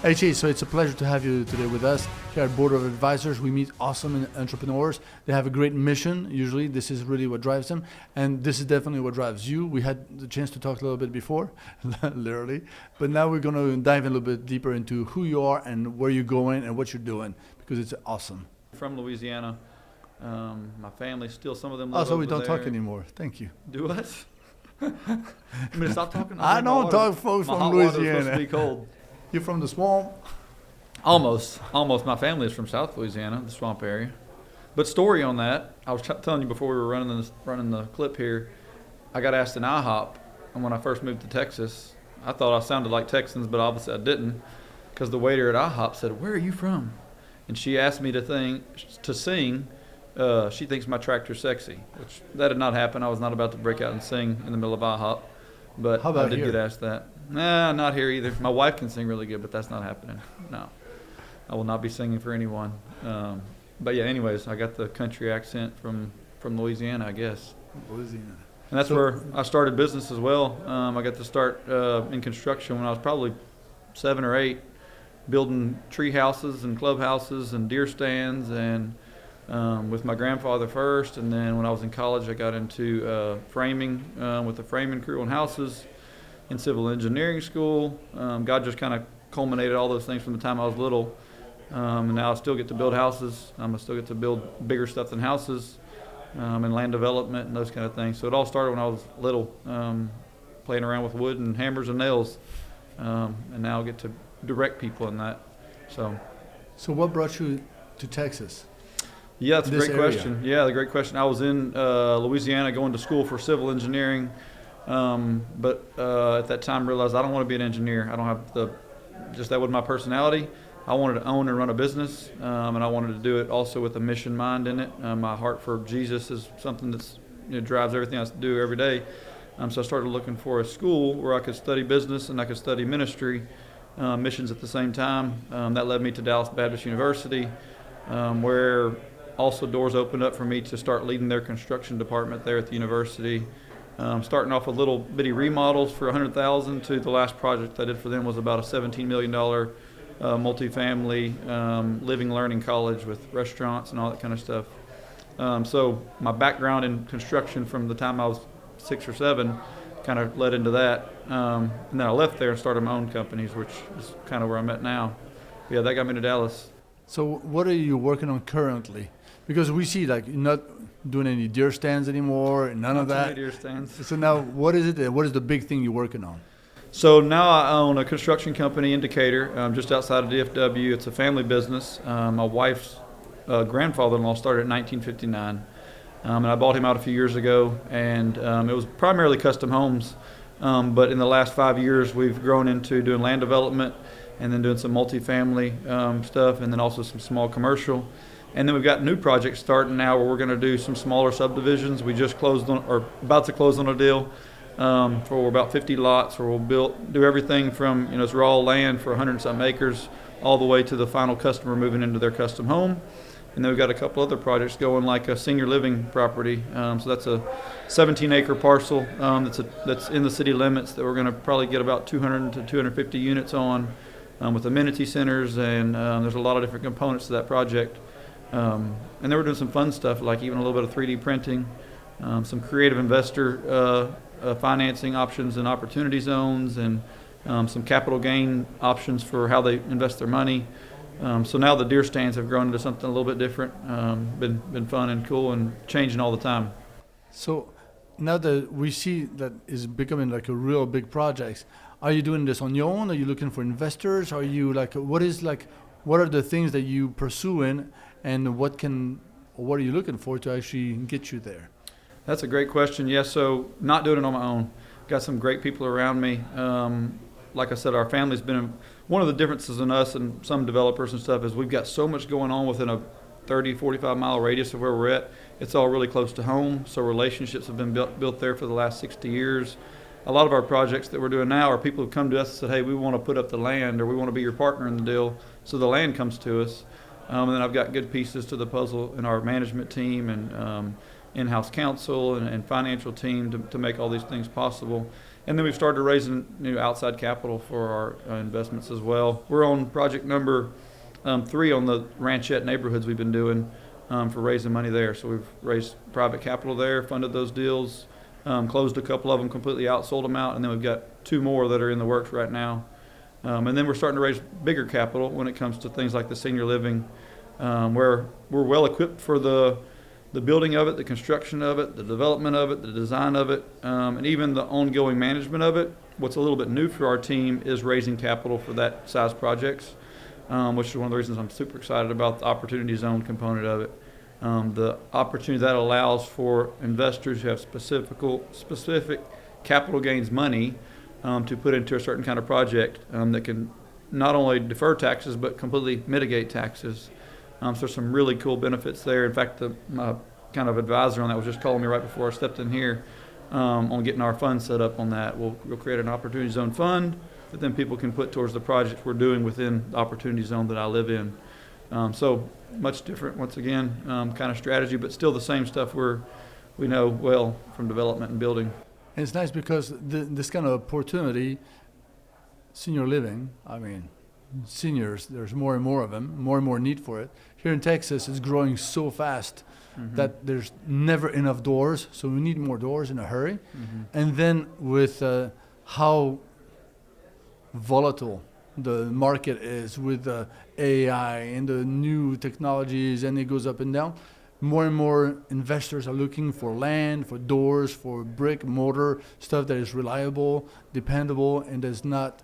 Hey Chase, so it's a pleasure to have you today with us here at Board of Advisors. We meet awesome entrepreneurs. They have a great mission. Usually this is really what drives them, and this is definitely what drives you. We had the chance to talk a little bit before, literally, but now we're going to dive a little bit deeper into who you are and where you're going and what you're doing, because it's awesome. From Louisiana. My family still, some of them live Oh, so we over don't there. talk anymore. Thank you. Do us? I mean, stop talking. I don't talk folks My from hot water is supposed Louisiana. to be cold. You're from the swamp? Almost. My family is from South Louisiana, the swamp area. But story on that, I was telling you before we were running the clip here, I got asked in IHOP, and when I first moved to Texas, I thought I sounded like Texans, but obviously I didn't, because the waiter at IHOP said, "Where are you from?" And she asked me to sing, She Thinks My Tractor's Sexy, which that did not happen. I was not about to break out and sing in the middle of IHOP, but How about I did here? get asked that. Nah, not here either. My wife can sing really good, but that's not happening. No, I will not be singing for anyone. But yeah, anyways, I got the country accent from Louisiana, I guess. Louisiana. And that's where I started business as well. I got to start in construction when I was probably 7 or 8, building tree houses and clubhouses and deer stands, and with my grandfather first. And then when I was in college, I got into framing with the framing crew on houses in civil engineering school. God just kind of culminated all those things from the time I was little. And now I still get to build houses. I still get to build bigger stuff than houses. And land development and those kind of things. So it all started when I was little, playing around with wood and hammers and nails, and now I get to direct people in that. So what brought you to Texas? Yeah, that's a This great area. question. Yeah, the great question. I was in Louisiana going to school for civil engineering, but at that time realized I don't want to be an engineer. I don't have that was my personality. I wanted to own and run a business, and I wanted to do it also with a mission mind in it. My heart for Jesus is something that's drives everything I do every day. So I started looking for a school where I could study business and I could study ministry, missions at the same time. That led me to Dallas Baptist University, where also doors opened up for me to start leading their construction department there at the university. Starting off with little bitty remodels for $100,000 to the last project I did for them was about a $17 million multifamily living learning college with restaurants and all that kind of stuff. So my background in construction from the time I was 6 or 7 kind of led into that. And then I left there and started my own companies, which is kind of where I'm at now. Yeah, that got me to Dallas. So what are you working on currently? Because we see like you're not doing any deer stands anymore, none of Not too that. many deer stands. So now what is it? What is the big thing you're working on? So now I own a construction company, Indicator, just outside of DFW. It's a family business. My wife's grandfather-in-law started in 1959, and I bought him out a few years ago, and it was primarily custom homes. But in the last 5 years, we've grown into doing land development and then doing some multifamily stuff, and then also some small commercial. And then we've got new projects starting now where we're going to do some smaller subdivisions. We just closed on, or about to close on a deal for about 50 lots where we'll do everything from, it's raw land for 100-something acres all the way to the final customer moving into their custom home. And then we've got a couple other projects going, like a senior living property. So that's a 17-acre parcel that's in the city limits that we're going to probably get about 200 to 250 units on, with amenity centers, and there's a lot of different components to that project. And then we're doing some fun stuff, like even a little bit of 3D printing, some creative investor financing options and opportunity zones, and some capital gain options for how they invest their money. So now the deer stands have grown into something a little bit different. Been fun and cool and changing all the time. So now that we see that is becoming like a real big project, are you doing this on your own? Are you looking for investors? Are you what are the things that you pursuing, and what are you looking for to actually get you there? That's a great question. Yeah, so not doing it on my own. Got some great people around me. Like I said, our family's been one of the differences in us and some developers and stuff is we've got so much going on within a 30, 45-mile radius of where we're at. It's all really close to home, so relationships have been built there for the last 60 years. A lot of our projects that we're doing now are people who come to us and said, hey, we want to put up the land, or we want to be your partner in the deal, so the land comes to us. And then I've got good pieces to the puzzle in our management team and in-house counsel and financial team to make all these things possible. And then we've started raising new outside capital for our investments as well. We're on project number 3 on the ranchette neighborhoods we've been doing for raising money there. So we've raised private capital there, funded those deals, closed a couple of them completely out, sold them out, and then we've got 2 more that are in the works right now. And then we're starting to raise bigger capital when it comes to things like the senior living, where we're well equipped for the building of it, the construction of it, the development of it, the design of it, and even the ongoing management of it. What's a little bit new for our team is raising capital for that size projects, which is one of the reasons I'm super excited about the opportunity zone component of it. The opportunity that allows for investors who have specific capital gains money to put into a certain kind of project that can not only defer taxes but completely mitigate taxes. So there's some really cool benefits there. In fact, my kind of advisor on that was just calling me right before I stepped in here on getting our fund set up on that. We'll create an opportunity zone fund that then people can put towards the projects we're doing within the opportunity zone that I live in. So much different, once again, kind of strategy, but still the same stuff we know well from development and building. And it's nice because this kind of opportunity, senior living, I mean, seniors, there's more and more of them, more and more need for it. Here in Texas, it's growing so fast that there's never enough doors, so we need more doors in a hurry. And then with how volatile the market is with the AI and the new technologies, and it goes up and down, more and more investors are looking for land, for doors, for brick, mortar, stuff that is reliable, dependable, and does not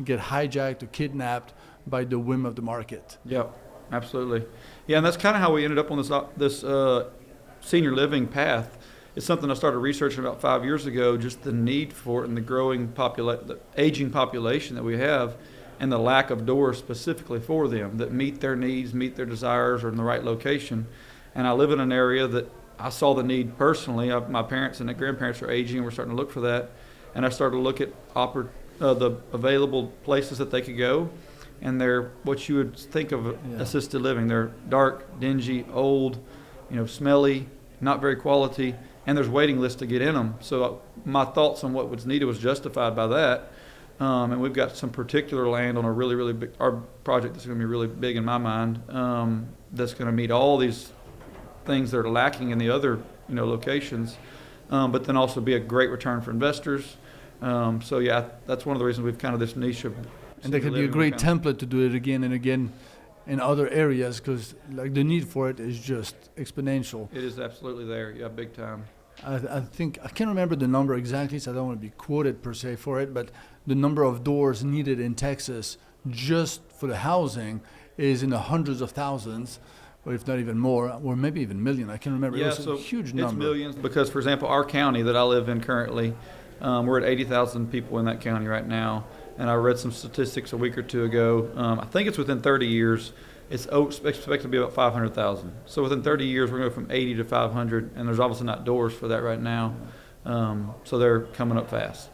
get hijacked or kidnapped by the whim of the market. Yep, absolutely. Yeah, and that's kind of how we ended up on this senior living path. It's something I started researching about 5 years ago, just the need for it and the growing the aging population that we have, and the lack of doors specifically for them that meet their needs, meet their desires, or in the right location. And I live in an area that I saw the need personally. My parents and grandparents are aging, and we're starting to look for that. And I started to look at the available places that they could go, and they're what you would think of assisted living. They're dark, dingy, old, smelly, not very quality, and there's waiting lists to get in them. So my thoughts on what was needed was justified by that. And we've got some particular land on a really, really big, our project that's going to be really big in my mind, that's going to meet all these things that are lacking in the other, locations, but then also be a great return for investors. So yeah, that's one of the reasons we've kind of this niche of. And that could be a great template to do it again and again in other areas, because like the need for it is just exponential. It is absolutely there, yeah, big time. I think I can't remember the number exactly, so I don't want to be quoted per se for it, but the number of doors needed in Texas just for the housing is in the hundreds of thousands, or if not even more, or maybe even million. I can't remember. Yeah, it was a huge number. It's millions because, for example, our county that I live in currently, we're at 80,000 people in that county right now. And I read some statistics a week or two ago. I think it's within 30 years. It's expected to be about 500,000. So within 30 years, we're going to go from 80 to 500, and there's obviously not doors for that right now. So they're coming up fast.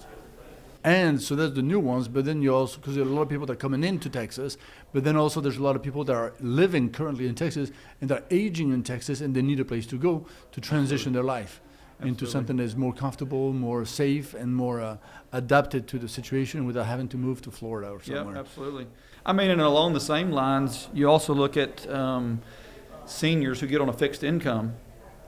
And so there's the new ones, but then you also, because there are a lot of people that are coming into Texas, but then also there's a lot of people that are living currently in Texas and that are aging in Texas, and they need a place to go to transition their life into something that is more comfortable, more safe, and more adapted to the situation without having to move to Florida or somewhere. Yeah, absolutely. I mean, and along the same lines, you also look at seniors who get on a fixed income,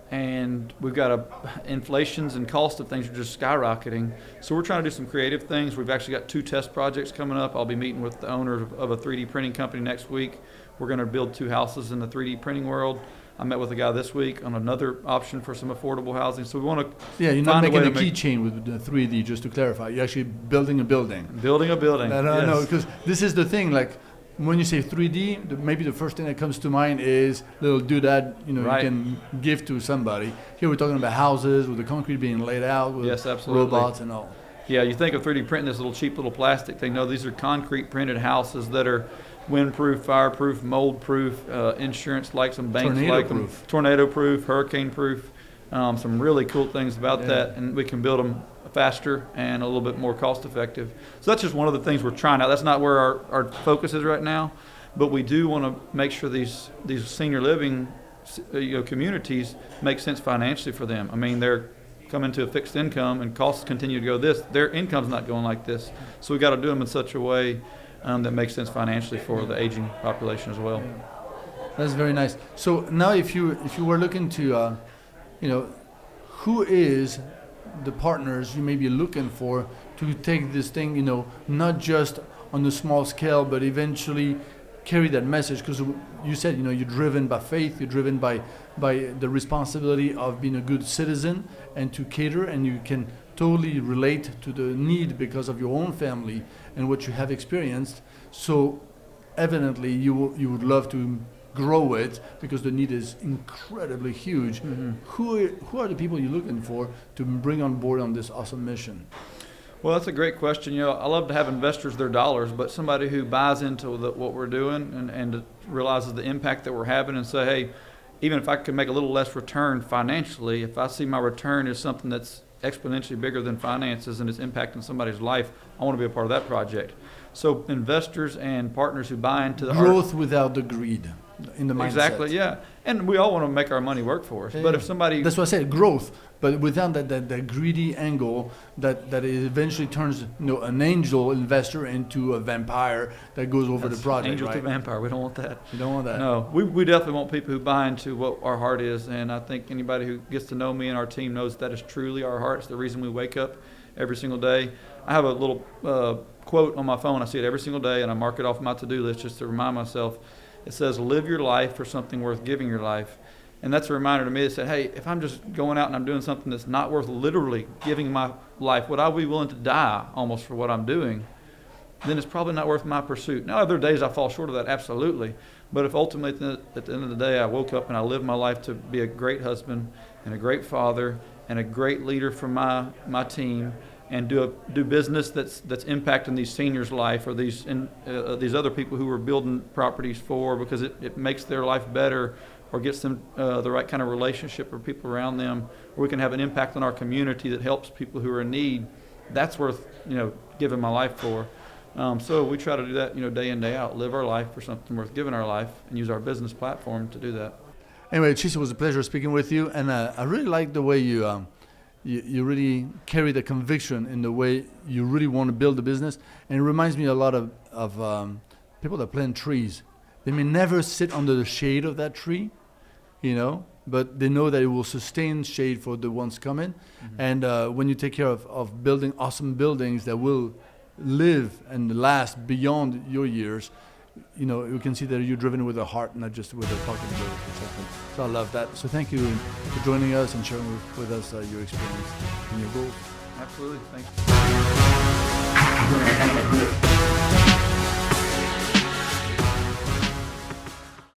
and we've got inflations and cost of things are just skyrocketing. So we're trying to do some creative things. We've actually got 2 test projects coming up. I'll be meeting with the owner of a 3D printing company next week. We're going to build 2 houses in the 3D printing world. I met with a guy this week on another option for some affordable housing. So we want to you're not making a keychain with the 3D, just to clarify. You're actually building a building. Building a building. No, because this is the thing. Like when you say 3D, maybe the first thing that comes to mind is little doodad, right. You can give to somebody. Here we're talking about houses with the concrete being laid out with robots and all. Yeah, you think of 3D printing, this little cheap little plastic thing. No, these are concrete printed houses that are windproof, fireproof, mold-proof, insurance like some banks like them, tornado-proof, hurricane-proof. Some really cool things about that, and we can build them faster and a little bit more cost-effective. So that's just one of the things we're trying out. That's not where our focus is right now, but we do want to make sure these senior living communities make sense financially for them. I mean, they're come into a fixed income and costs continue to go this, their income's not going like this. So we got to do them in such a way that makes sense financially for the aging population as well. That's very nice. So now, if you were looking to, who is the partners you may be looking for to take this thing, not just on a small scale, but eventually carry that message? Because you said, you're driven by faith, you're driven by the responsibility of being a good citizen and to cater, and you can totally relate to the need because of your own family and what you have experienced. So evidently you would love to grow it because the need is incredibly huge. Mm-hmm. Who are the people you're looking for to bring on board on this awesome mission? Well, that's a great question. I love to have investors their dollars, but somebody who buys into what we're doing and realizes the impact that we're having and say, hey, even if I could make a little less return financially, if I see my return is something that's exponentially bigger than finances and it's impacting somebody's life, I want to be a part of that project. So investors and partners who buy into the growth without the greed in the mindset. Exactly, yeah. And we all want to make our money work for us. Yeah, but if somebody... That's what I said, growth. But without that greedy angle that it eventually turns an angel investor into a vampire that goes over the project. Angel right? to vampire. We don't want that. You don't want that. No. We definitely want people who buy into what our heart is. And I think anybody who gets to know me and our team knows that is truly our heart. It's the reason we wake up every single day. I have a little quote on my phone. I see it every single day, and I mark it off my to-do list just to remind myself. It says, live your life for something worth giving your life. And that's a reminder to me that said, hey, if I'm just going out and I'm doing something that's not worth literally giving my life, would I be willing to die almost for what I'm doing, then it's probably not worth my pursuit. Now, other days I fall short of that, absolutely. But if ultimately at the end of the day I woke up and I lived my life to be a great husband and a great father and a great leader for my team, and do business that's impacting these seniors' life or these other people who we're building properties for because it makes their life better or gets them the right kind of relationship or people around them, or we can have an impact on our community that helps people who are in need, that's worth giving my life for. So we try to do that day in, day out, live our life for something worth giving our life and use our business platform to do that. Anyway, Chase, it was a pleasure speaking with you, and I really like the way you really carry the conviction in the way you really want to build a business. And it reminds me a lot of people that plant trees. They may never sit under the shade of that tree, but they know that it will sustain shade for the ones coming. Mm-hmm. And when you take care of building awesome buildings that will live and last beyond your years, you can see that you're driven with a heart, not just with a pocketbook or something. So I love that. So thank you for joining us and sharing with us your experience and your goals. Absolutely. Thanks.